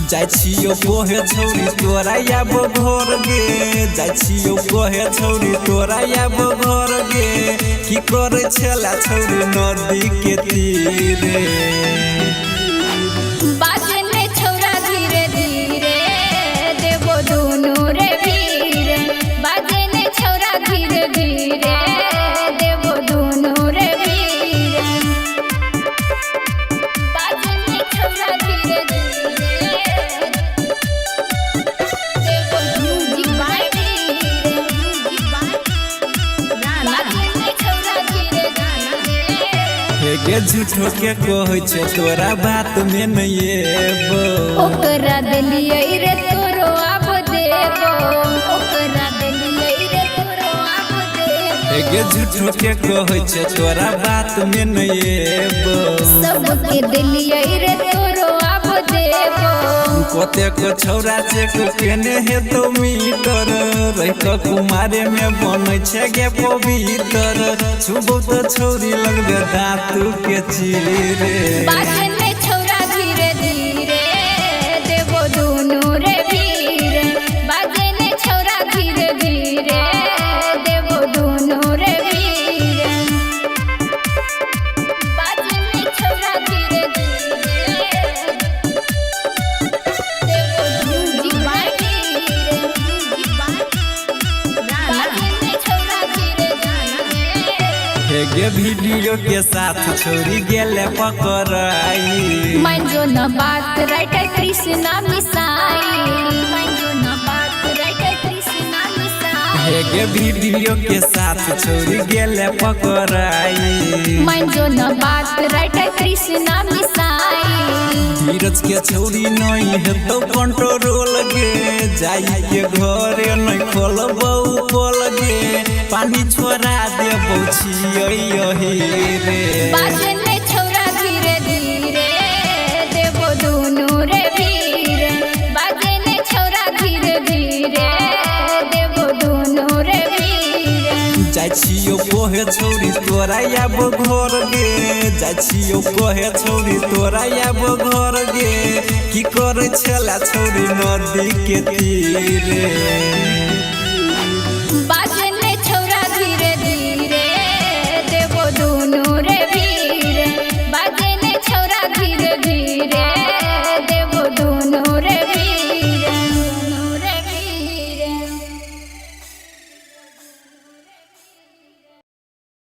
जाय छियो कोहे छौरी तोरा आब घर गे जाय छियो कोहे छौरी तोरा आब घर गे की करे छला छौरी नदी के तीरे बाजने छौरा धीरे धीरे देबो दुनु रे वीर बाजने छौरा धीरे धीरे देबो दुनु रे वीर बाजने छौरा धीरे धीरे देबो म्यूजिक बाय म्यूजिक बाय बाजने छौरा धीरे धीरे के झूठो के कहै छै तोरा बात में नहीं एबो ओकरा देलियै रे तोरो आब देबो ओकरा देलियै रे तोरो आब देबो के झूठो के कहै छै तोरा बात में नहीं एबो सबके देलियै रे तोरो आब देबो कतेक छौरा से केने हेतो मीटर रह क कुमारे में बनै छै गे पवित्र छुबो तो छौरी लगबे दांत के चीरे बाजने छौरा धीरे धीरे देबो दुनु रे वीर बाजने छौरा धीरे धीरे देबो दुनु रे वीर बाजने छौरा धीरे धीरे देबो म्यूजिक बाय म्यूजिक बाय बाजने छौरा धीरे धीरे गे वीडियो के साथ छौरी गेले पकड़ाई मंजो न बात राइटर कृष्णा मिसाई मंजो न बात राइटर कृष्णा मिसाई गे वीडियो के साथ छौरी गेले पकड़ाई मंजो न बात राइटर कृष्णा मिसाई धीरज के छौरी नहीं हेतो कंट्रोल गे जाई के घरे नहीं खोलबौ पोल गे पानी छोड़ा देबौ छियै रे बाजने छौरा धीरे धीरे देबो दुनु रे वीर बाजने छौरा धीरे धीरे देबो दुनु रे वीर जाय छियो कोहे छौरी तोरा आब घर गे जाय छियो कोहे छौरी तोरा आब घर गे की करे छला छौरी नदी के तीरे।